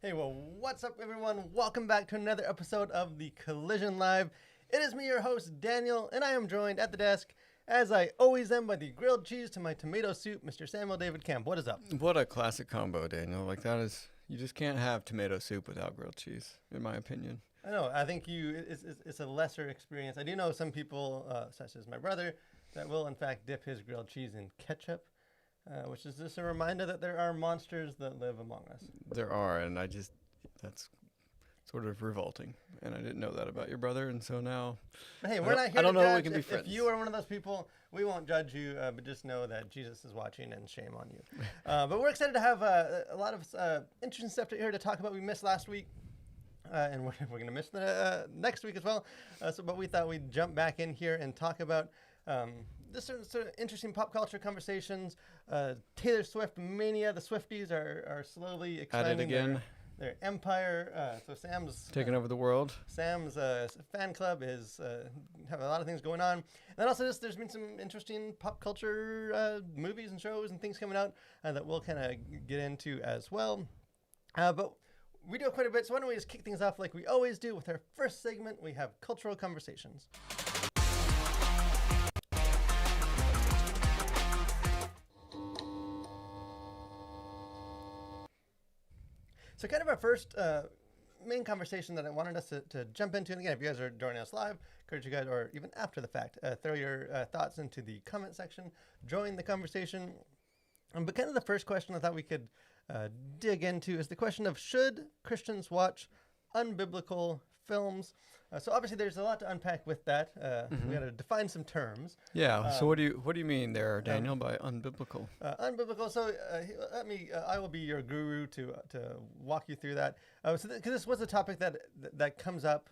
Hey, well, what's up, everyone? Welcome back to another episode of the Collision Live. It is me, your host, Daniel, and I am joined at the desk, as I always am, by the grilled cheese to my tomato soup, Mr. Samuel David Camp. What is up? What a classic combo, Daniel. Like, that is, you just can't have tomato soup without grilled cheese, in my opinion. I know, I think it's a lesser experience. I do know some people, such as my brother, that will, in fact, dip his grilled cheese in ketchup. Which is just a reminder that there are monsters that live among us. There are, and that's sort of revolting. And I didn't know that about your brother, and so now... Hey, we're not here I don't to know judge. we can be friends. If you are one of those people, we won't judge you, but just know that Jesus is watching and shame on you. But we're excited to have a lot of interesting stuff here to talk about. We missed last week. And we're going to miss the next week as well. But we thought we'd jump back in here and talk about this sort of interesting pop culture conversations. Taylor Swift mania. The Swifties are slowly expanding their empire. So Sam's taking over the world. Sam's fan club is have a lot of things going on. And then also there's been some interesting pop culture movies and shows and things coming out that we'll kind of get into as well. But we do quite a bit, so why don't we just kick things off like we always do with our first segment. We have Cultural Conversations. So kind of our first main conversation that I wanted us to jump into, and again, if you guys are joining us live, encourage you guys, or even after the fact, throw your thoughts into the comment section, join the conversation. But kind of the first question I thought we could dig into is the question of, should Christians watch unbiblical films? So obviously there's a lot to unpack with that. We got to define some terms. Yeah. So what do you mean there, Daniel, by unbiblical? Unbiblical. So I will be your guru to walk you through that. Because this was a topic that comes up,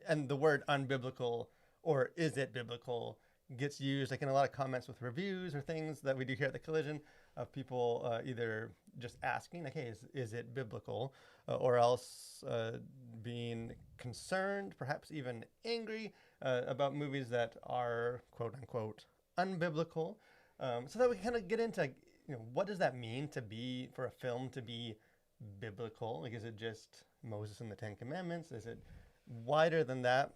and the word unbiblical, or is it biblical, gets used like in a lot of comments with reviews or things that we do here at the Collision, of people either just asking like, hey, is it biblical, or else being concerned, perhaps even angry about movies that are quote unquote unbiblical, so that we kind of get into, what does that mean for a film to be biblical? Like, is it just Moses and the Ten Commandments? Is it wider than that?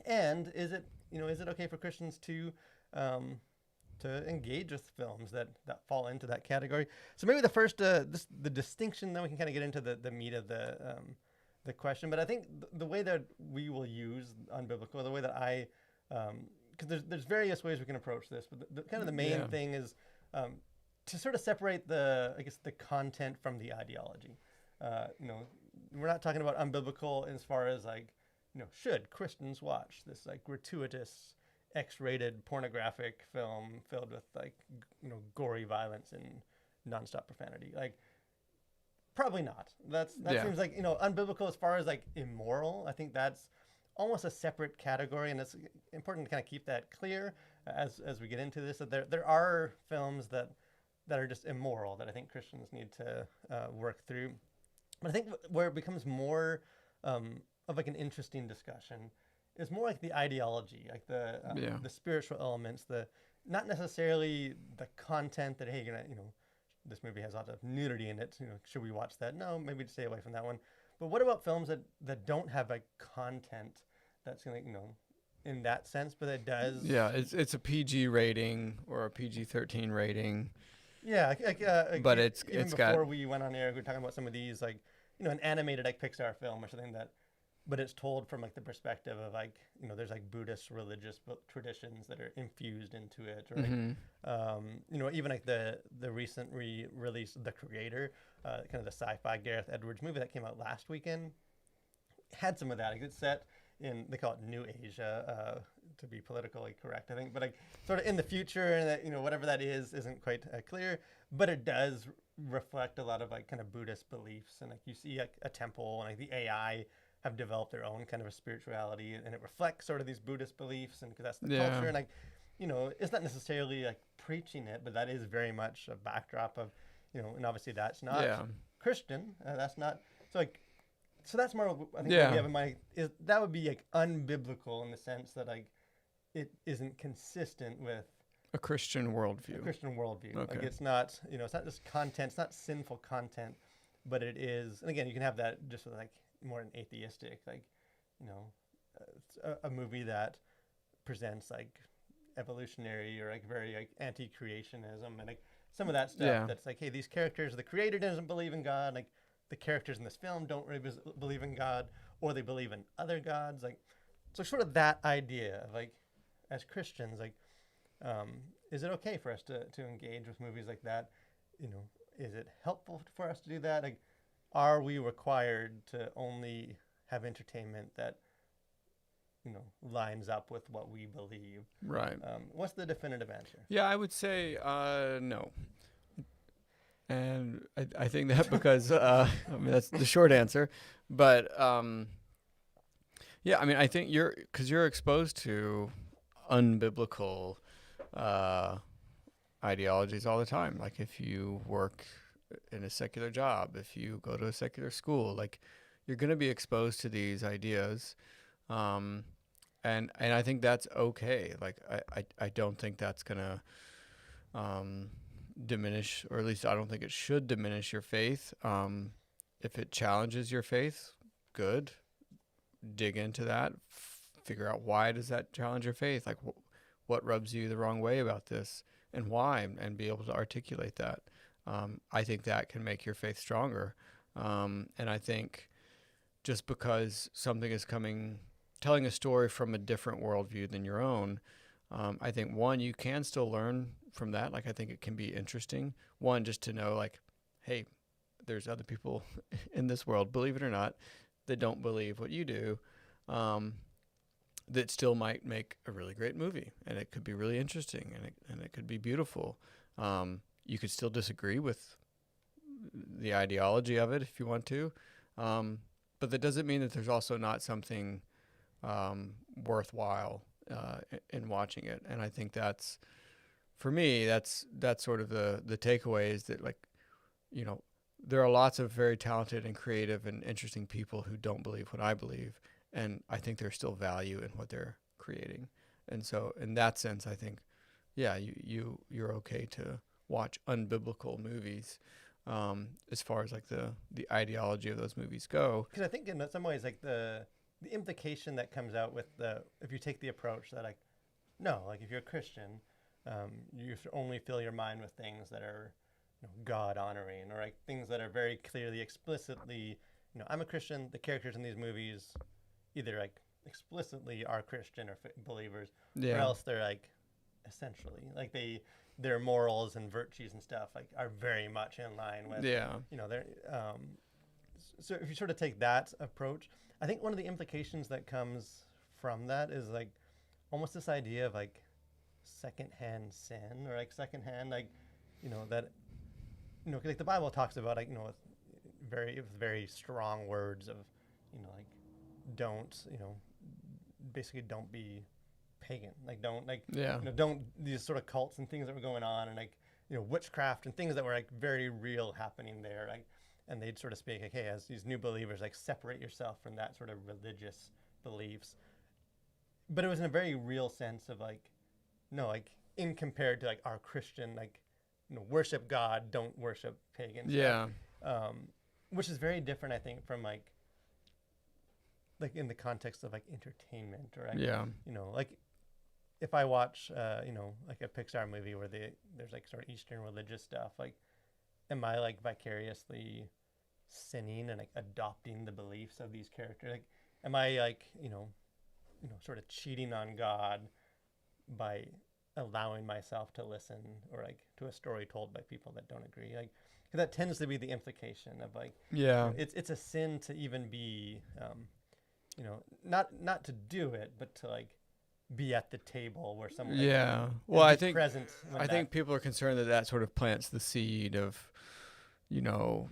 And is it okay for Christians to engage with films that fall into that category? So maybe the first, the distinction, then we can kind of get into the meat of the question. But I think the way that we will use unbiblical, the way that I, because there's various ways we can approach this, but the main thing is to sort of separate the content from the ideology. We're not talking about unbiblical as far as should Christians watch this gratuitous X-rated pornographic film filled with gory violence and nonstop profanity? Probably not. That seems unbiblical as far as immoral. I think that's almost a separate category, and it's important to kind of keep that clear as we get into this. That there are films that are just immoral that I think Christians need to work through. But I think where it becomes more of an interesting discussion is more like the ideology, the spiritual elements, not necessarily the content that, hey, this movie has lots of nudity in it, should we watch that? No, maybe stay away from that one. But what about films that don't have content that's going to, in that sense, but it does? Yeah, it's a PG rating or a PG-13 rating. Yeah, but it's before we went on air, we were talking about some of these, an animated Pixar film or something but it's told from the perspective of there's Buddhist religious traditions that are infused into it, or even the recent release The Creator, kind of the sci-fi Gareth Edwards movie that came out last weekend, had some of that. It's set in, they call it New Asia, to be politically correct, I think, but sort of in the future, and that whatever that isn't quite clear, but it does reflect a lot of kind of Buddhist beliefs, and you see a temple, and the AI have developed their own kind of a spirituality, and it reflects sort of these Buddhist beliefs, and because that's the culture, and it's not necessarily preaching it, but that is very much a backdrop of, and obviously that's not Christian, that's not, so that's more, I think, what we have in mind, is that would be unbiblical in the sense that it isn't consistent with a Christian worldview. Okay. It's It's not, it's not just content, it's not sinful content but it is, and again, you can have that just with like more an atheistic, like, you know, a movie that presents like evolutionary or like very like anti-creationism and like some of that stuff. Yeah. That's like, hey, these characters, the creator doesn't believe in God, like the characters in this film don't really believe in God, or they believe in other gods, like, so sort of that idea of like, as Christians, like, is it okay for us to engage with movies like that? You know, is it helpful for us to do that? Like, are we required to only have entertainment that, you know, lines up with what we believe? Right. What's the definitive answer? Yeah, I would say no. And I think that because, I mean, that's the short answer. But, yeah, I mean, I think because you're exposed to unbiblical ideologies all the time. Like if you work in a secular job, if you go to a secular school, like you're going to be exposed to these ideas. And I think that's okay. Like I don't think that's going to diminish, or at least I don't think it should diminish your faith. If it challenges your faith, good. Dig into that. Figure out why does that challenge your faith? Like what rubs you the wrong way about this and why, and be able to articulate that. I think that can make your faith stronger. And I think just because something is telling a story from a different worldview than your own, I think one, you can still learn from that. Like I think it can be interesting. One, just to know like, hey, there's other people in this world, believe it or not, that don't believe what you do, that still might make a really great movie, and it could be really interesting, and it could be beautiful. You could still disagree with the ideology of it if you want to, but that doesn't mean that there's also not something worthwhile in watching it. And I think that's, for me, that's sort of the takeaway is that, like, you know, there are lots of very talented and creative and interesting people who don't believe what I believe, and I think there's still value in what they're creating. And so in that sense, I think, yeah, you're okay to watch unbiblical movies, as far as like the ideology of those movies go. Because I think in some ways, like the implication that comes out with if you take the approach that like, no, like if you're a Christian, you should only fill your mind with things that are, you know, God honoring, or like things that are very clearly, explicitly, you know, I'm a Christian. The characters in these movies either like explicitly are Christian or believers, or else they're like essentially like their morals and virtues and stuff like are very much in line with, you know, they're so if you sort of take that approach, I think one of the implications that comes from that is like almost this idea of like secondhand sin, or like secondhand, like, you know, that, you know, like the Bible talks about, like, you know, with very strong words of, you know, like, don't, you know, basically don't be pagan, like don't, like, you know, don't, these sort of cults and things that were going on, and like, you know, witchcraft and things that were like very real happening there, like, and they'd sort of speak like, hey, as these new believers, like separate yourself from that sort of religious beliefs. But it was in a very real sense of like, no, like in compared to like our Christian, like, you know, worship God, don't worship pagans. Yeah. Which is very different, I think, from like in the context of like entertainment, or like, you know, like if I watch, you know, like a Pixar movie where there's like sort of Eastern religious stuff, like, am I like vicariously sinning and like adopting the beliefs of these characters? Like, am I like, you know, sort of cheating on God by allowing myself to listen, or like to a story told by people that don't agree? Like, 'cause that tends to be the implication of like, you know, it's a sin to even be, you know, not to do it, but to like be at the table where someone, like, well, I think people are concerned that sort of plants the seed of, you know,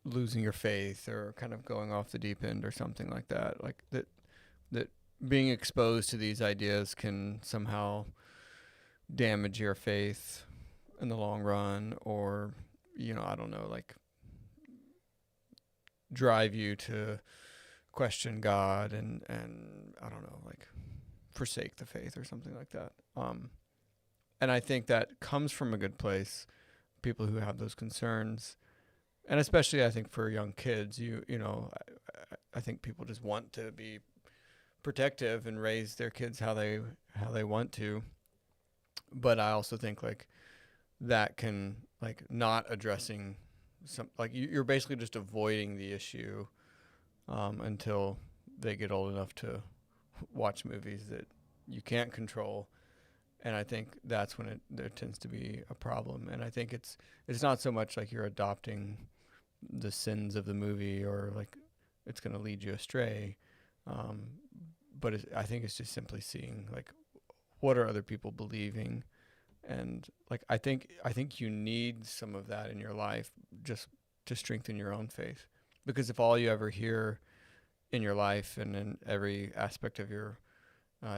losing your faith or kind of going off the deep end or something like that. Like that being exposed to these ideas can somehow damage your faith in the long run, or, you know, I don't know, like drive you to question God and I don't know, like forsake the faith or something like that. And I think that comes from a good place, people who have those concerns. And especially I think for young kids, I think people just want to be protective and raise their kids how they want to. But I also think like that can like not addressing like you're basically just avoiding the issue until they get old enough to watch movies that you can't control. And I think that's when there tends to be a problem. And I think it's not so much like you're adopting the sins of the movie or like it's going to lead you astray. But I think it's just simply seeing like what are other people believing. And like I think you need some of that in your life just to strengthen your own faith. Because if all you ever hear in your life and in every aspect of your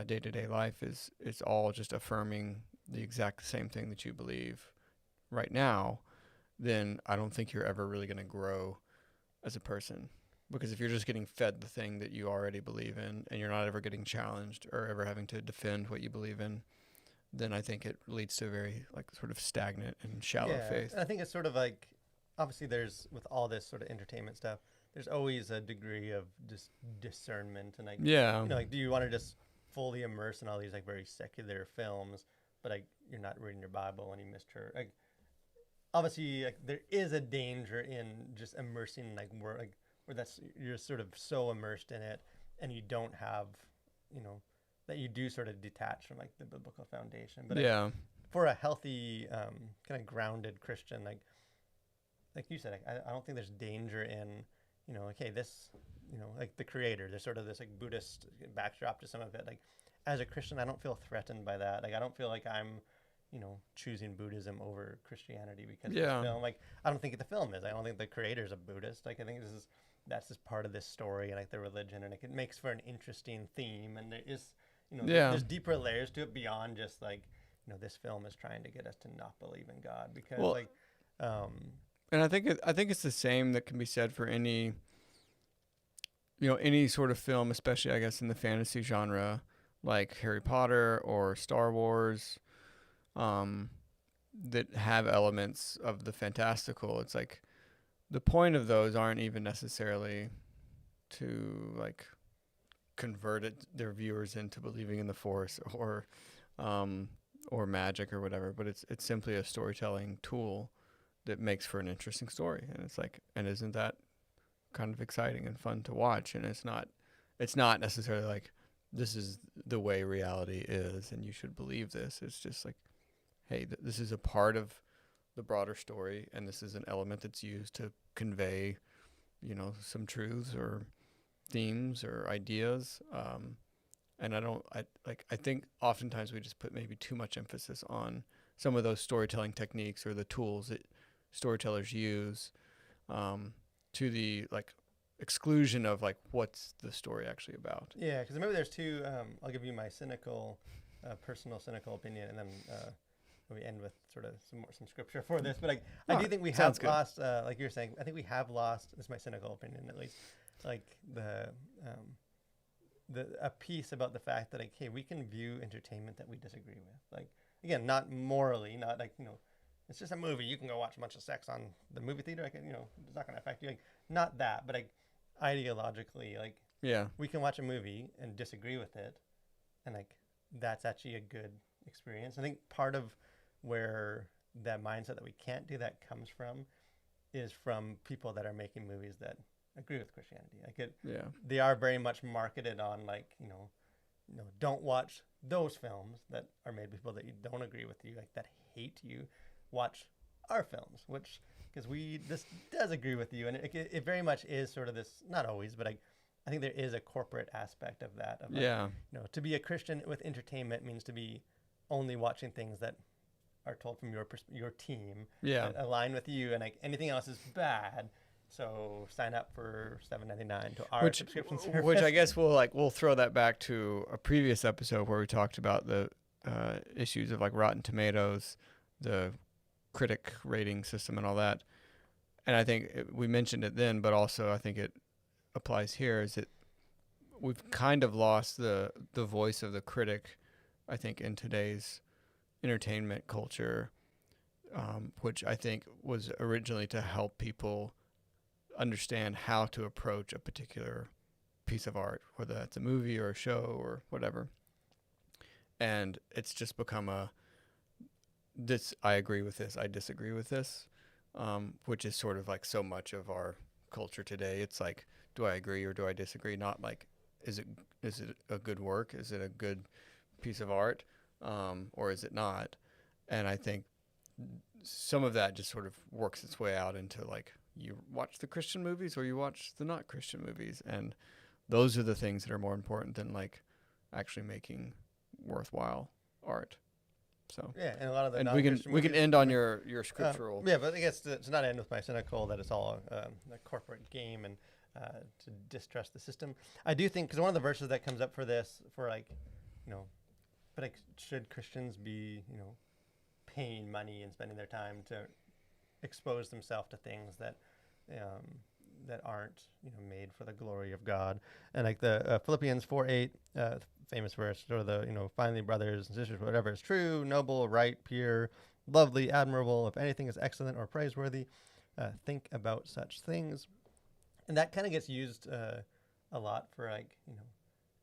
day-to-day life is all just affirming the exact same thing that you believe right now, then I don't think you're ever really going to grow as a person. Because if you're just getting fed the thing that you already believe in and you're not ever getting challenged or ever having to defend what you believe in, then I think it leads to a very like sort of stagnant and shallow faith. And I think it's sort of like, obviously there's, with all this sort of entertainment stuff, there's always a degree of just discernment and like, like, do you want to just fully immerse in all these like very secular films, but like you're not reading your Bible and you missed her? Like, obviously, like there is a danger in just immersing like where that's you're sort of so immersed in it and you don't have, that you do sort of detach from like the biblical foundation. But for a healthy, kind of grounded Christian, like you said, I don't think there's danger in, okay, this, like the creator, there's sort of this like Buddhist backdrop to some of it. Like as a Christian, I don't feel threatened by that. Like I don't feel like I'm, choosing Buddhism over Christianity because of this film. Like I don't think the film is. I don't think the creator's a Buddhist. Like I think that's just part of this story and like the religion, and like, it makes for an interesting theme, and there is, there's deeper layers to it beyond just like, this film is trying to get us to not believe in God because and I think it's the same that can be said for any any sort of film, especially I guess in the fantasy genre, like Harry Potter or Star Wars, that have elements of the fantastical. It's like the point of those aren't even necessarily to like convert their viewers into believing in the Force or magic or whatever, but it's simply a storytelling tool that makes for an interesting story. And it's like, and isn't that kind of exciting and fun to watch? And it's not necessarily like this is the way reality is and you should believe this. It's just like, hey, this is a part of the broader story, and this is an element that's used to convey, some truths or themes or ideas. And I think oftentimes we just put maybe too much emphasis on some of those storytelling techniques or the tools that storytellers use, to the like exclusion of like what's the story actually about. Yeah, because maybe there's two. I'll give you my personal cynical opinion, and then we end with sort of some scripture for this. But like, I do think we have lost, like you're saying, I think we have lost. This is my cynical opinion, at least, like a piece about the fact that like, hey, we can view entertainment that we disagree with. Like again, not morally, not like it's just a movie. You can go watch a bunch of sex on the movie theater. Like it's not going to affect you. Like not that, but like ideologically, like we can watch a movie and disagree with it, and like that's actually a good experience. I think part of where that mindset that we can't do that comes from is from people that are making movies that agree with Christianity. Like they are very much marketed on like, don't watch those films that are made by people that you don't agree with you, like that hate you. Watch our films, which, because this does agree with you. And it very much is sort of this, not always, but I think there is a corporate aspect of that. Of like, to be a Christian with entertainment means to be only watching things that are told from your team, that align with you, and like anything else is bad. So sign up for $7.99 to our subscription service. Which I guess we'll throw that back to a previous episode where we talked about the issues of like Rotten Tomatoes, the critic rating system, and all that. And I think we mentioned it then, but also I think it applies here. Is that we've kind of lost the voice of the critic, I think, in today's entertainment culture, which I think was originally to help people understand how to approach a particular piece of art, whether that's a movie or a show or whatever. And it's just become this, I agree with this, I disagree with this, which is sort of like so much of our culture today. It's like, do I agree or do I disagree? Not like, is it a good work? Is it a good piece of art? Or is it not? And I think some of that just sort of works its way out into like, you watch the Christian movies or you watch the not Christian movies. And those are the things that are more important than like actually making worthwhile art. So Yeah, and a lot of the and non-Christian we can movies, end on your scriptural. yeah, but I guess to not end with my cynical that it's all a corporate game and to distrust the system. I do think, because one of the verses that comes up for this, for like, but like, should Christians be, paying money and spending their time to expose themselves to things that that aren't made for the glory of God? And like the Philippians 4:8, famous verse, sort of the finally, brothers and sisters, whatever is true, noble, right, pure, lovely, admirable, if anything is excellent or praiseworthy, think about such things. And that kind of gets used a lot for like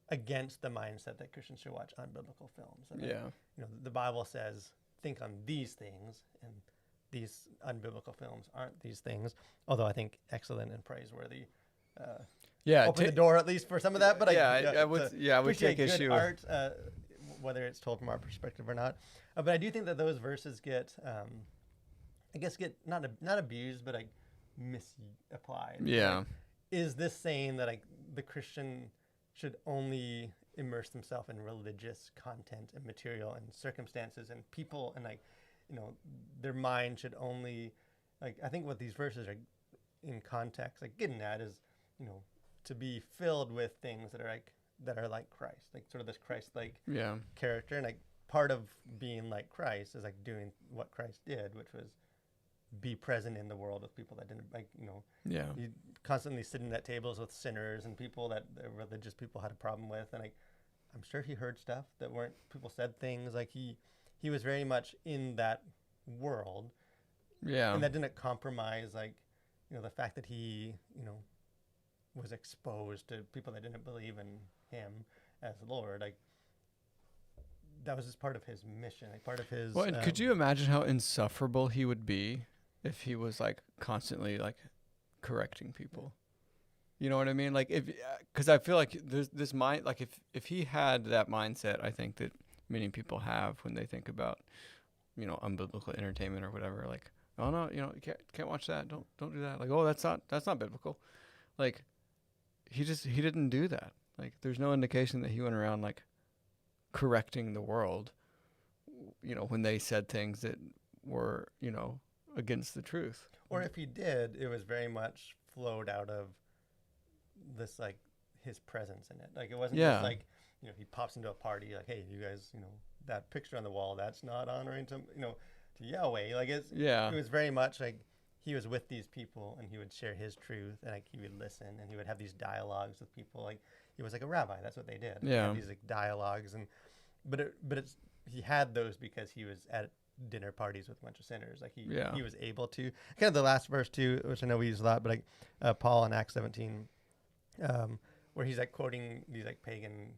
against the mindset that Christians should watch unbiblical films. And the Bible says think on these things, and these unbiblical films aren't these things. Although I think excellent and praiseworthy open the door at least for some of that. But I would take issue with art, whether it's told from our perspective or not. But I do think that those verses get, get not abused, but like misapplied. Yeah. Like, is this saying that like the Christian should only immerse themselves in religious content and material and circumstances and people, and like their mind should only, like, I think what these verses are in context like getting at is to be filled with things that are like Christ, like sort of this Christ-like character. And like part of being like Christ is like doing what Christ did, which was be present in the world with people that didn't you constantly sitting at tables with sinners and people that the religious people had a problem with. And like I'm sure he heard stuff that weren't, people said things like he was very much in that world. Yeah. And that didn't compromise like the fact that he was exposed to people that didn't believe in him as Lord. Like that was just part of his mission, like part of his and could you imagine how insufferable he would be if he was like constantly like correcting people? You know what I mean? Like because I feel like there's this mind, like if he had that mindset, I think that many people have when they think about unbiblical entertainment or whatever. Like, oh no, you can't watch that. Don't do that. Like, oh, that's not biblical. Like he didn't do that. Like there's no indication that he went around like correcting the world, when they said things that were against the truth. Or if he did, it was very much flowed out of this like his presence in it. Like it wasn't just like he pops into a party like, hey, you guys, that picture on the wall, that's not honoring to to Yahweh. Like it was very much like he was with these people and he would share his truth, and like he would listen and he would have these dialogues with people. Like he was like a rabbi. That's what they did. Yeah. These like dialogues, and but he had those because he was at dinner parties with a bunch of sinners. Like he was able to, kind of the last verse too, which I know we use a lot, but like Paul in Acts 17, where he's like quoting these like pagan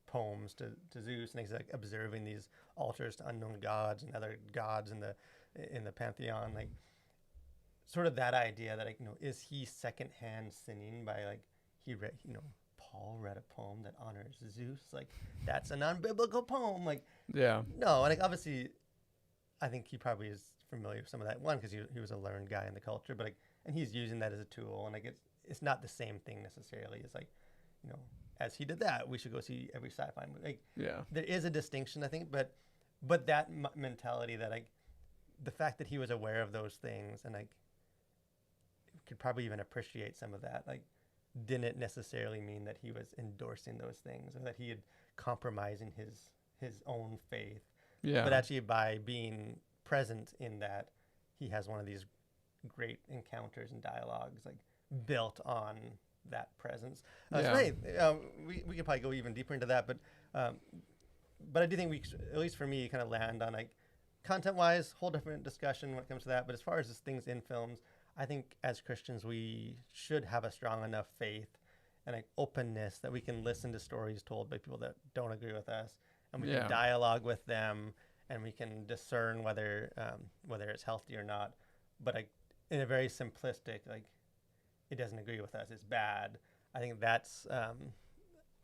poems to Zeus, and he's like observing these altars to unknown gods and other gods in the pantheon. Like sort of that idea that like is he secondhand sinning by like he read Paul read a poem that honors Zeus? Like that's a non-biblical poem. Like no, and like obviously I think he probably is familiar with some of that, one because he was a learned guy in the culture, but like, and he's using that as a tool, and like it's not the same thing necessarily as like as he did that, we should go see every sci-fi movie. Like there is a distinction, I think, but that mentality that like the fact that he was aware of those things and like could probably even appreciate some of that, like didn't necessarily mean that he was endorsing those things or that he had compromising his own faith. But actually by being present in that, he has one of these great encounters and dialogues like built on that presence. So hey, we could probably go even deeper into that, but I do think we, at least for me, kind of land on like content-wise, whole different discussion when it comes to that. But as far as just things in films, I think as Christians, we should have a strong enough faith and an openness that we can listen to stories told by people that don't agree with us, and we can dialogue with them, and we can discern whether it's healthy or not. But in a very simplistic, like, it doesn't agree with us, it's bad. I think that's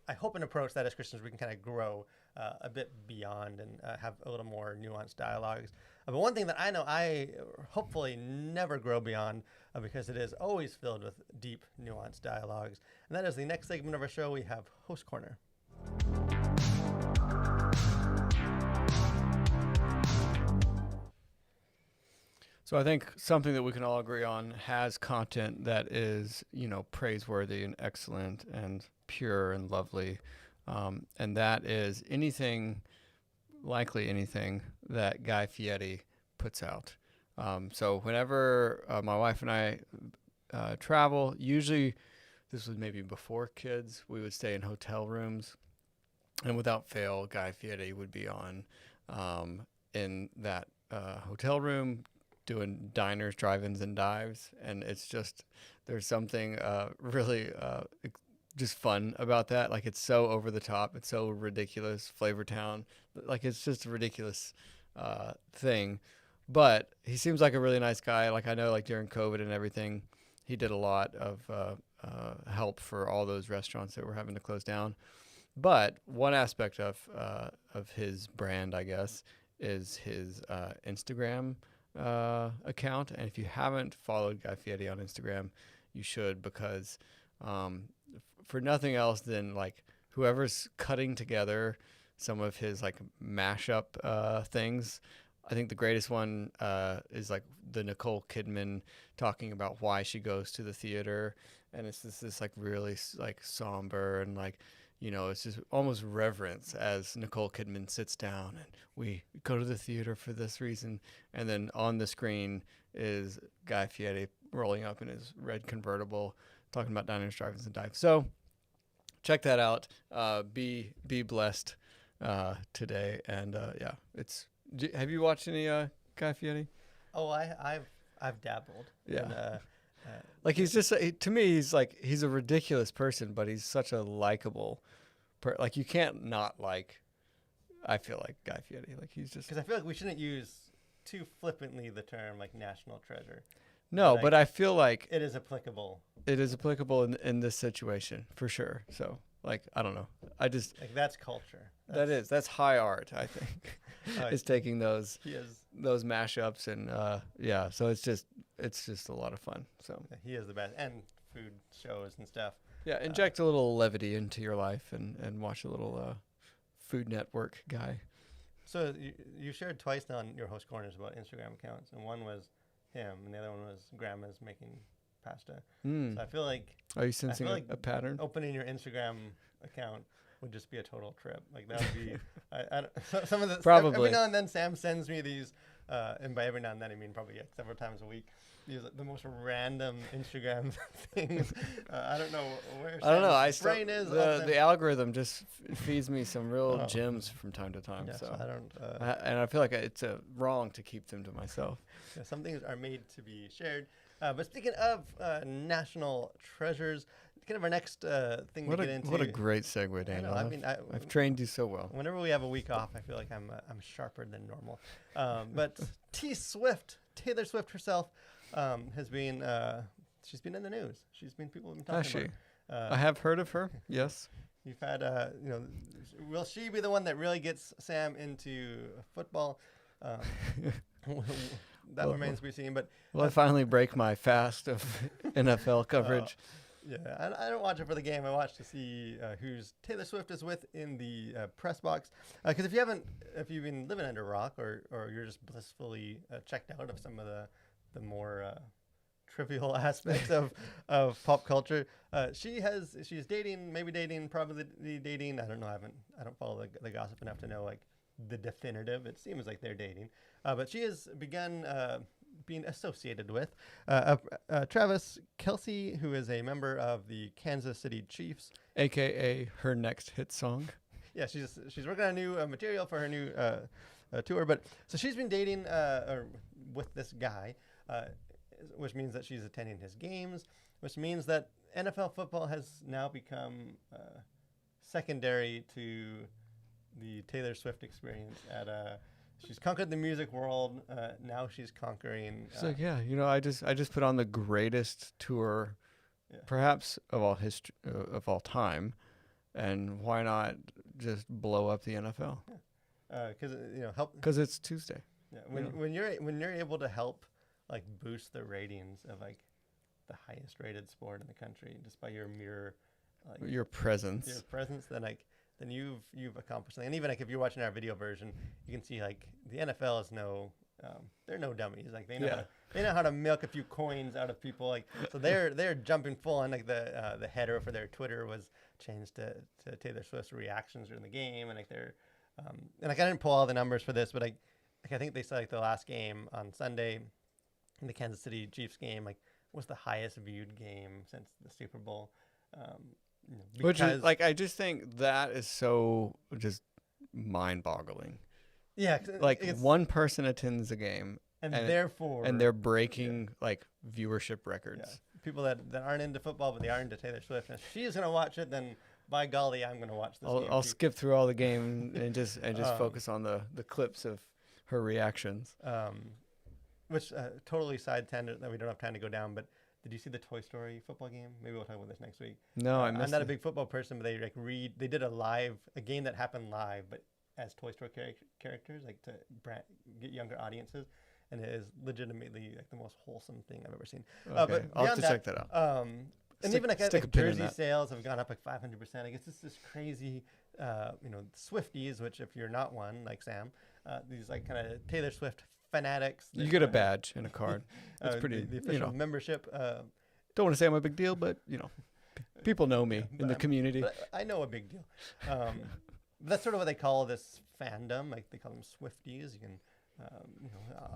I hope an approach that as Christians we can kind of grow a bit beyond and have a little more nuanced dialogues. But one thing that I know I hopefully never grow beyond, because it is always filled with deep, nuanced dialogues, and that is the next segment of our show. We have Host Corner. So I think something that we can all agree on has content that is, praiseworthy and excellent and pure and lovely. And that is likely anything that Guy Fieri puts out. So whenever my wife and I travel, usually this was maybe before kids, we would stay in hotel rooms. And without fail, Guy Fieri would be on in that hotel room, doing diners, drive-ins, and dives. And it's just, there's something really just fun about that. Like, it's so over the top. It's so ridiculous. Flavortown. Like, it's just a ridiculous thing. But he seems like a really nice guy. Like, I know, like, during COVID and everything, he did a lot of help for all those restaurants that were having to close down. But one aspect of his brand, I guess, is his Instagram account. And if you haven't followed Guy Fieri on Instagram, you should, because for nothing else than, like, whoever's cutting together some of his, like, mashup things. I think the greatest one is, like, the Nicole Kidman talking about why she goes to the theater, and it's this like really like somber and, like, it's just almost reverence as Nicole Kidman sits down and we go to the theater for this reason. And then on the screen is Guy Fieri rolling up in his red convertible talking about diners, drive-ins, and dives. So check that out. Be blessed today. And have you watched any Guy Fieri? Oh, I've dabbled. Yeah. Like, he's just, to me, he's a ridiculous person, but he's such a likable like, you can't not like, I feel like, Guy Fieri. Like, he's just, because I feel like we shouldn't use too flippantly the term, like, national treasure. No, but I feel like it is applicable. It is applicable in this situation for sure. So, like, I don't know. I just, like, that's culture. That's high art, I think. Is taking those mashups and so it's just a lot of fun. So he is the best, and food shows and stuff. Yeah, inject a little levity into your life and watch a little Food Network guy. So you shared twice on your Host Corners about Instagram accounts, and one was him, and the other one was Grandma's making pasta. So I feel like, are you sensing a pattern? Opening your Instagram account would just be a total trip. Like, that would be some of the probably every now and then Sam sends me these, and by every now and then I mean probably several times a week. These the most random Instagram things. I don't know where Sam's brain is. The algorithm just feeds me some real gems from time to time. Yes, so I don't. And I feel like it's wrong to keep them to myself. Yeah, some things are made to be shared. But speaking of national treasures, kind of our next thing to get into. What a great segue, Daniel. I've trained you so well. Whenever we have a week off, I feel like I'm sharper than normal. But Taylor Swift herself, has been she's been in the news. People have been talking about her. I have heard of her. Yes. You've had will she be the one that really gets Sam into football? That remains to be seen. But will I finally break my fast of NFL coverage? Yeah, I don't watch it for the game. I watch to see who's Taylor Swift is with in the press box. Because if you've been living under a rock, or you're just blissfully checked out of some of the more trivial aspects of pop culture, she's dating, probably dating. I don't know. I don't follow the gossip enough to know, like, the definitive. It seems like they're dating, but she has begun being associated with Travis Kelce, who is a member of the Kansas City Chiefs, aka her next hit song. Yeah, she's working on new material for her new tour. But so she's been dating with this guy, which means that she's attending his games, which means that NFL football has now become secondary to the Taylor Swift experience. She's conquered the music world. Now she's conquering. It's like, yeah, I just put on the greatest tour, perhaps of all history, of all time, and why not just blow up the NFL? Because help. Because it's Tuesday. Yeah, when you're able to help like boost the ratings of like the highest rated sport in the country just by your mere your presence, then you've accomplished something. And even like if you're watching our video version, you can see like the NFL is they're no dummies. Like they know how to milk a few coins out of people. Like so they're jumping full on. Like the header for their Twitter was changed to Taylor Swift's reactions during the game, and like they're and like I didn't pull all the numbers for this, but I think they said like the last game on Sunday, the Kansas City Chiefs game, like was the highest viewed game since the Super Bowl. Which is like, I just think that is so just mind-boggling. Yeah, like one person attends a game, and therefore they're breaking like viewership records. Yeah. People that aren't into football, but they are into Taylor Swift, and if she's gonna watch it, then by golly, I'm gonna watch this. I'll skip through all the game and just focus on the clips of her reactions. Which totally side tangent that we don't have time to go down, but did you see the Toy Story football game? Maybe we'll talk about this next week. No, I missed I'm not a big football person, but they did a game that happened live, but as Toy Story characters, like to get younger audiences, and it is legitimately like the most wholesome thing I've ever seen. Okay, but I'll have to check that out. And even like jersey sales have gone up like 500%. Like it's just this crazy, Swifties, which if you're not one like Sam, these like kind of Taylor Swift fanatics. You get a badge and a card. It's pretty. The official membership. Don't want to say I'm a big deal, but people know me in the community. I know a big deal. That's sort of what they call this fandom. Like they call them Swifties. You can,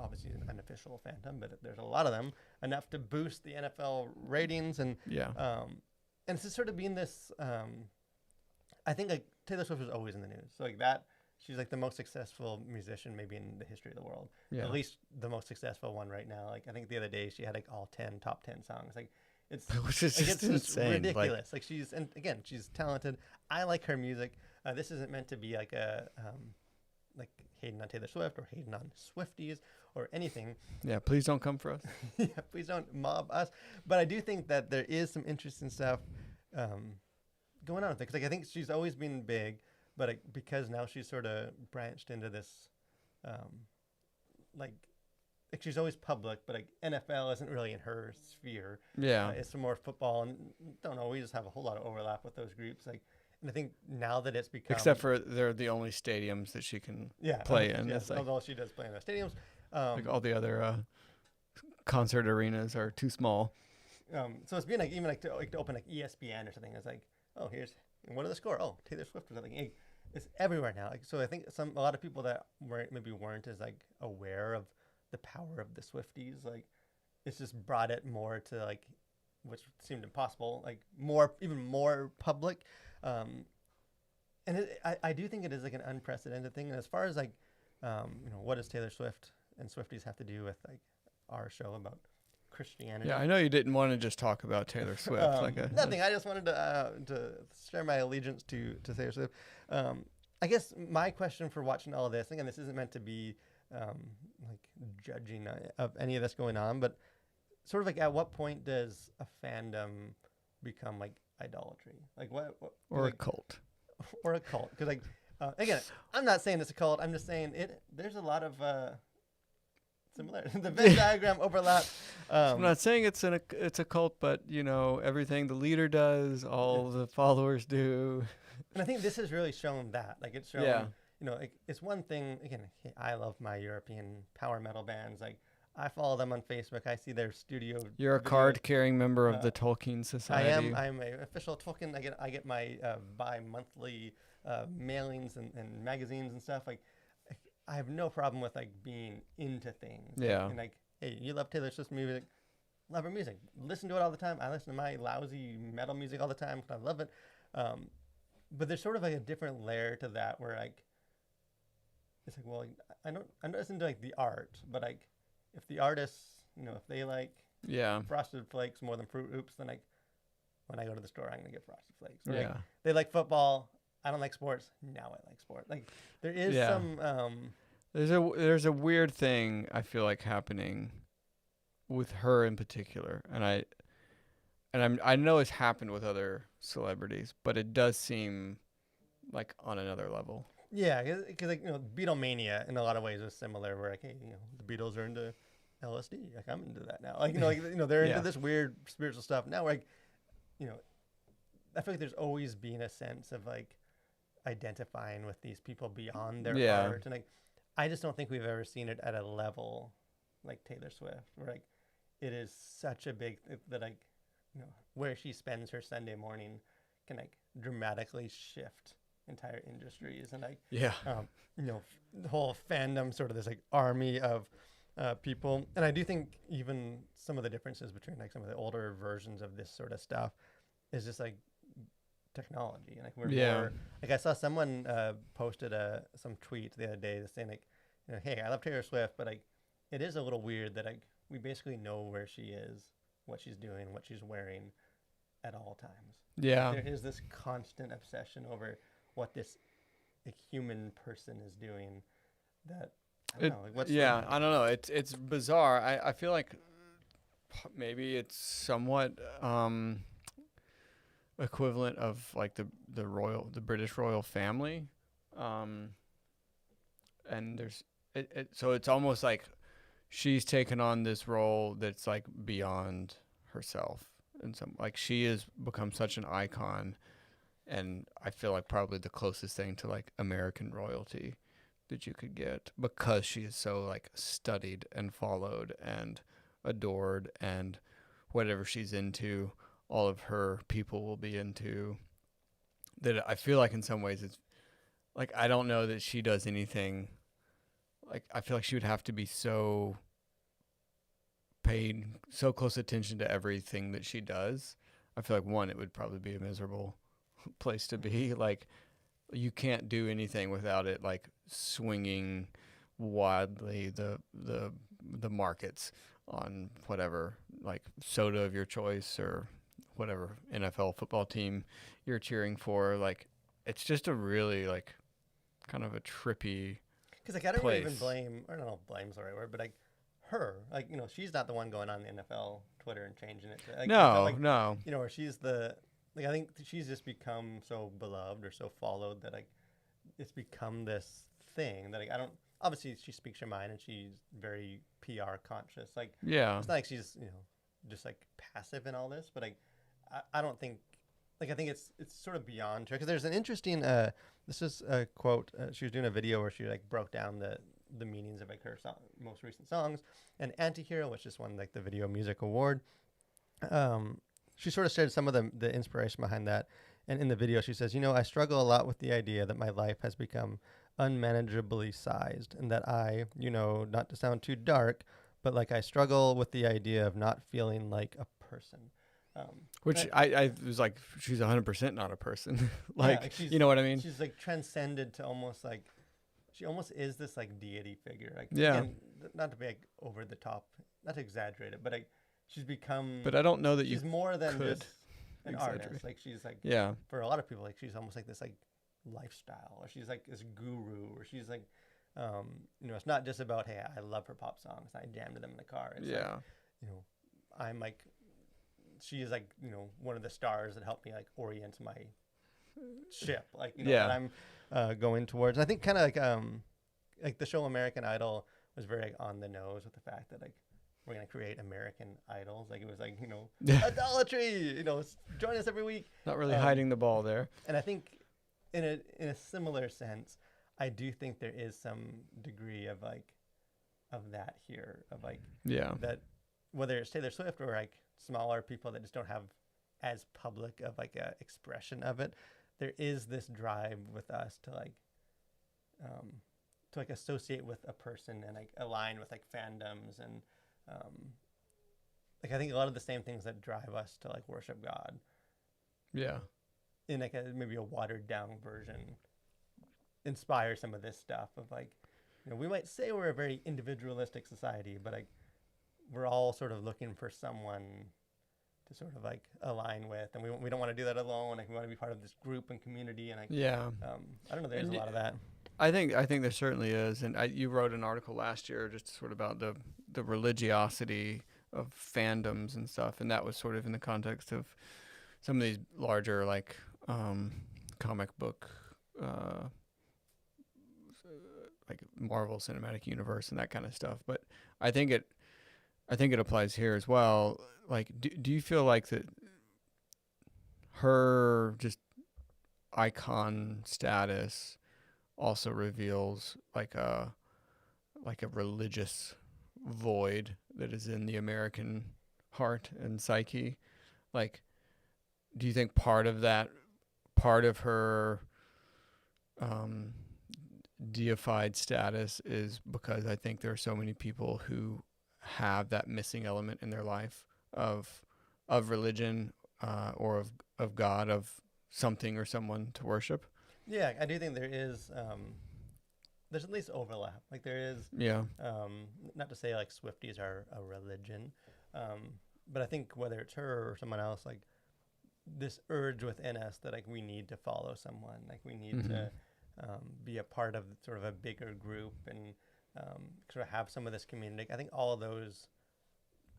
obviously an unofficial fandom, but there's a lot of them, enough to boost the NFL ratings and and it's just sort of being this. I think like Taylor Swift was always in the news, so like that. She's like the most successful musician maybe in the history of the world. Yeah. At least the most successful one right now. Like I think the other day she had like all top 10 songs. Like it's which is just insane. Ridiculous. Like she's talented. I like her music. This isn't meant to be like a like hating on Taylor Swift or hating on Swifties or anything. Yeah, please don't come for us. Yeah, please don't mob us. But I do think that there is some interesting stuff going on with it. Because like, I think she's always been big. But because now she's sort of branched into this, like she's always public, but like NFL isn't really in her sphere. Yeah, it's some more football, and don't always have a whole lot of overlap with those groups. Like, and I think now that it's become, except for they're the only stadiums that she can play in. Yes, although she does play in those stadiums, like all the other concert arenas are too small. So it's been like even like to open like ESPN or something. It's like, oh, here's what are the score? Oh, Taylor Swift or something. It's everywhere now. Like, so I think a lot of people that weren't as like aware of the power of the Swifties, like it's just brought it more to like, which seemed impossible, like even more public. And I do think it is like an unprecedented thing. And as far as like, what does Taylor Swift and Swifties have to do with like our show about Christianity? Yeah, I know you didn't want to just talk about Taylor Swift. Nothing. I just wanted to share my allegiance to Taylor Swift. I guess my question for watching all of this, again, this isn't meant to be like judging of any of this going on, but sort of like at what point does a fandom become like idolatry? Like what or like, a cult? Or a cult? Because like again, I'm not saying it's a cult. I'm just saying there's a lot of similarity. The Venn diagram overlap. I'm not saying it's a cult, but everything the leader does, all the followers do. And I think this has really shown that. Like it's shown, like it's one thing. Again, I love my European power metal bands. Like I follow them on Facebook. I see their studio. You're a card-carrying member of the Tolkien Society. I am. I'm an official Tolkien. I get my bi-monthly mailings and magazines and stuff. Like I have no problem with like being into things. Yeah. And like, hey, you love Taylor Swift music, love her music. Listen to it all the time. I listen to my lousy metal music all the time because I love it. But there's sort of like a different layer to that where like, it's like, well, I'm not into like the art, but like if the artists, if they like Yeah. Frosted Flakes more than Fruit Hoops, then like when I go to the store, I'm gonna get Frosted Flakes. Or, like, Yeah. they like football. I don't like sports. Now I like sport. Like there is Yeah. some. There's a weird thing I feel like happening with her in particular, I know it's happened with other celebrities, but it does seem like on another level. Yeah, because like Beatlemania in a lot of ways is similar. Where like, hey, the Beatles are into LSD. Like I'm into that now. Like they're into Yeah. this weird spiritual stuff now. Like you know, I feel like there's always been a sense of like identifying with these people beyond their Yeah. art, and like I just don't think we've ever seen it at a level like Taylor Swift, where like it is such a big that like where she spends her Sunday morning can like dramatically shift entire industries and like Yeah. the whole fandom, sort of this like army of people. And I do think even some of the differences between like some of the older versions of this sort of stuff is just like technology. And like we're more like I saw someone posted some tweet the other day saying like, hey, I love Taylor Swift, but like it is a little weird that like we basically know where she is, what she's doing, what she's wearing at all times. Yeah. There is this constant obsession over what this like human person is doing that I don't know, like what's I don't know. It's bizarre. I feel like maybe it's somewhat equivalent of like the British royal family. And there's so it's almost like she's taken on this role that's like beyond herself, and some like she has become such an icon, and I feel like probably the closest thing to like American royalty that you could get, because she is so like studied and followed and adored, and whatever she's into, all of her people will be into. That I feel like in some ways it's like I don't know that she does anything. Like I feel like she would have to be so paid so close attention to everything that she does. I feel like one, it would probably be a miserable place to be. Like you can't do anything without it like swinging wildly the markets on whatever like soda of your choice or whatever NFL football team you're cheering for. Like it's just a really like kind of a trippy because like I don't place. even blame, or I don't know if blame's the right word, but like her, like she's not the one going on the NFL Twitter and changing it. To, like, no. Or she's the like I think she's just become so beloved or so followed that like it's become this thing that like I don't. Obviously, she speaks her mind and she's very PR conscious. Like it's not like she's just like passive in all this, but like I don't think. Like I think it's sort of beyond her, because there's an interesting this is a quote, she was doing a video where she like broke down the meanings of like her most recent songs, and Antihero, which just won like the Video Music Award. She sort of shared some of the inspiration behind that, and in the video she says, I struggle a lot with the idea that my life has become unmanageably sized, and that I, not to sound too dark, but like I struggle with the idea of not feeling like a person. Which I was like, she's 100% not a person. like you know what I mean? She's like transcended to almost like, she almost is this like deity figure. Like, yeah. Again, not to be like over the top, not to exaggerate it, but like she's become. But I don't know that she's more than just an exaggerate. artist. Like she's like, yeah. For a lot of people, like she's almost like this like lifestyle, or she's like this guru, or she's like, it's not just about, hey, I love her pop songs, I jam to them in the car. It's like, I'm like. She is like, one of the stars that helped me like orient my ship, like, that I'm going towards. And I think kind of like the show American Idol was very like, on the nose with the fact that like we're going to create American idols. Like it was like, idolatry, join us every week. Not really hiding the ball there. And I think in a similar sense, I do think there is some degree of like, of that here, of like, that whether it's Taylor Swift or like smaller people that just don't have as public of like a expression of it, there is this drive with us to like associate with a person and like align with like fandoms and like I think a lot of the same things that drive us to like worship God in like maybe a watered down version inspire some of this stuff of like we might say we're a very individualistic society, but like we're all sort of looking for someone to sort of like align with, and we don't want to do that alone. Like we want to be part of this group and community, and like Yeah. I don't know. There's And a lot of that. I think there certainly is, and you wrote an article last year just sort of about the religiosity of fandoms and stuff, and that was sort of in the context of some of these larger like comic book, like Marvel Cinematic Universe and that kind of stuff. But I think it applies here as well. Like, do you feel like that her just icon status also reveals like a religious void that is in the American heart and psyche? Like, do you think part of her deified status is because I think there are so many people who have that missing element in their life of religion, or of God, of something or someone to worship? Yeah, I do think there is. There's at least overlap. Like there is. Yeah. Not to say like Swifties are a religion, but I think whether it's her or someone else, like this urge within us that like we need to follow someone, like we need to be a part of sort of a bigger group and sort of have some of this community. I think all of those,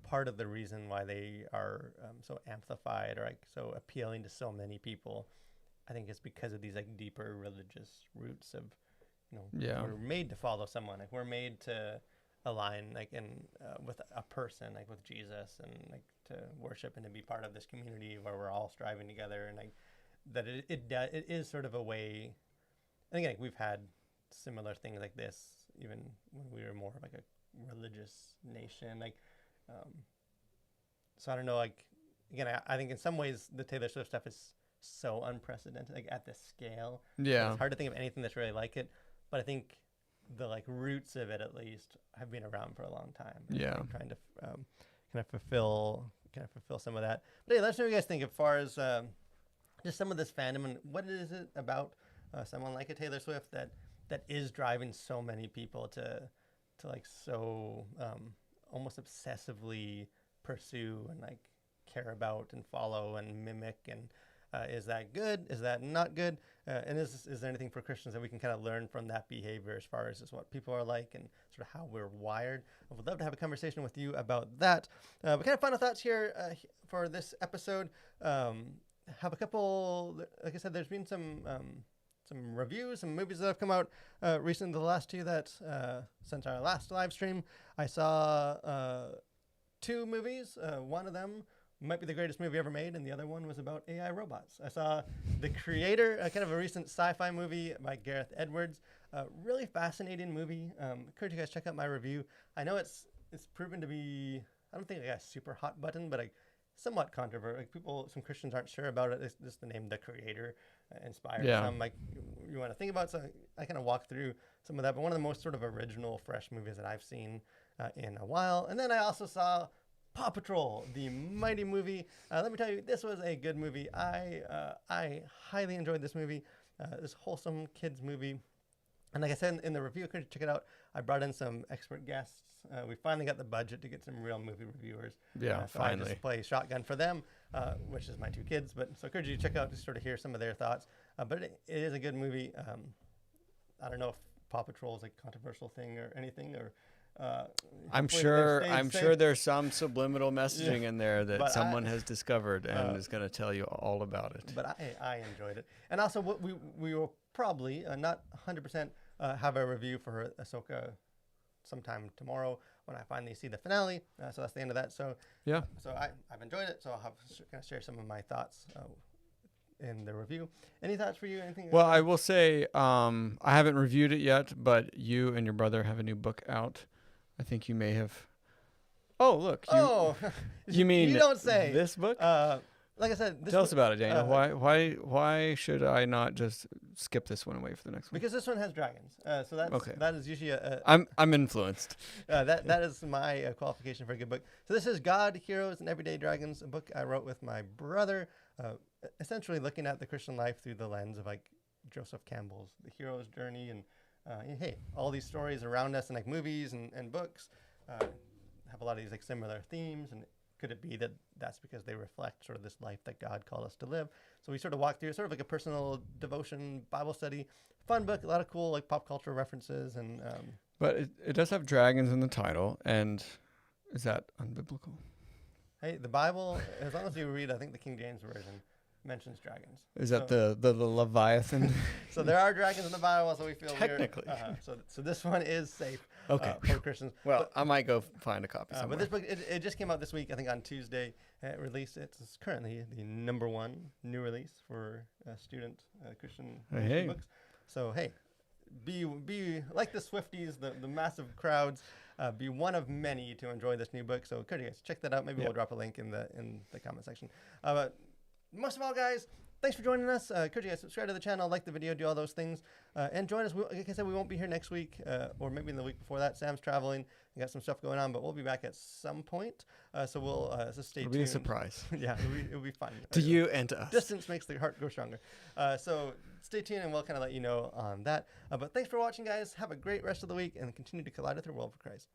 part of the reason why they are so amplified or like so appealing to so many people, I think it's because of these like deeper religious roots of, we're made to follow someone. Like we're made to align like in with a person, like with Jesus, and like to worship and to be part of this community where we're all striving together, and like that it is sort of a way. I think like we've had similar things like this even when we were more of like a religious nation, like so I don't know, like again I think in some ways the Taylor Swift stuff is so unprecedented, like at this scale. Yeah. It's hard to think of anything that's really like it, but I think the like roots of it at least have been around for a long time. Yeah. Like, trying to kind of fulfill some of that. But hey, let us know what you guys think as far as just some of this fandom and what is it about someone like a Taylor Swift that is driving so many people to like so almost obsessively pursue and like care about and follow and mimic, and is that good? Is that not good? And is there anything for Christians that we can kind of learn from that behavior as far as what people are like and sort of how we're wired? I would love to have a conversation with you about that. But kind of final thoughts here for this episode. Have a couple, like I said, there's been some reviews, some movies that have come out recently. The last two that since our last live stream, I saw two movies. One of them might be the greatest movie ever made, and the other one was about AI robots. I saw The Creator, kind of a recent sci-fi movie by Gareth Edwards. Really fascinating movie. Encourage you guys to check out my review. I know it's proven to be, I don't think like a super hot button, but like somewhat controversial. Like some Christians aren't sure about it. It's just the name The Creator inspired some like you want to think about. So I kind of walk through some of that, but one of the most sort of original, fresh movies that I've seen in a while. And then I also saw Paw Patrol, the mighty movie. Let me tell you, this was a good movie. I highly enjoyed this movie. This wholesome kids movie. And like I said in the review, could you check it out? I brought in some expert guests. We finally got the budget to get some real movie reviewers. Yeah, so finally. I just play shotgun for them, which is my two kids. But so I encourage you to check out to sort of hear some of their thoughts. But it is a good movie. I don't know if Paw Patrol is a controversial thing or anything, or I'm sure there's some subliminal messaging in there that But someone has discovered and is going to tell you all about it. But I enjoyed it. And also what we will probably not 100% have a review for Ahsoka sometime tomorrow when I finally see the finale. So that's the end of that. So yeah. So I've enjoyed it. So I'll have kind of share some of my thoughts in the review. Any thoughts for you? Anything? Well, I will say I haven't reviewed it yet, but you and your brother have a new book out. I think you may have. Oh, look. You mean you don't say this book? Like I said, tell us about it, Daniel. Why should I not just skip this one away for the next one? Because this one has dragons. So that's okay. That is usually I'm influenced. That is my qualification for a good book. So this is God, Heroes, and Everyday Dragons, a book I wrote with my brother, essentially looking at the Christian life through the lens of like Joseph Campbell's The Hero's Journey, and hey, all these stories around us and like movies and books have a lot of these like similar themes, and could it be that that's because they reflect sort of this life that God called us to live? So we sort of walk through sort of like a personal devotion Bible study, fun book, a lot of cool like pop culture references, and But it does have dragons in the title, and is that unbiblical? hey, the Bible, as long as you read, I think the King James version mentions dragons. Is that the Leviathan? So there are dragons in the Bible, so we feel Technically. So this one is safe for Christians. Well, I might go find a copy somewhere. But this book, it just came out this week, I think on Tuesday. It released. It's currently the #1 new release for student Christian Hey. books. So hey, be like the Swifties, the massive crowds. Be one of many to enjoy this new book. So could you guys check that out? Maybe we'll drop a link in the comment section. But most of all, guys, thanks for joining us. Could you guys subscribe to the channel, like the video, do all those things, and join us. Like I said, we won't be here next week, or maybe in the week before that. Sam's traveling. We got some stuff going on, but we'll be back at some point. So we'll just stay tuned. It'll be a surprise. Yeah, it'll be fun. To you and to us. Distance makes the heart grow stronger. So stay tuned, and we'll kind of let you know on that. But thanks for watching, guys. Have a great rest of the week, and continue to collide with your world for Christ.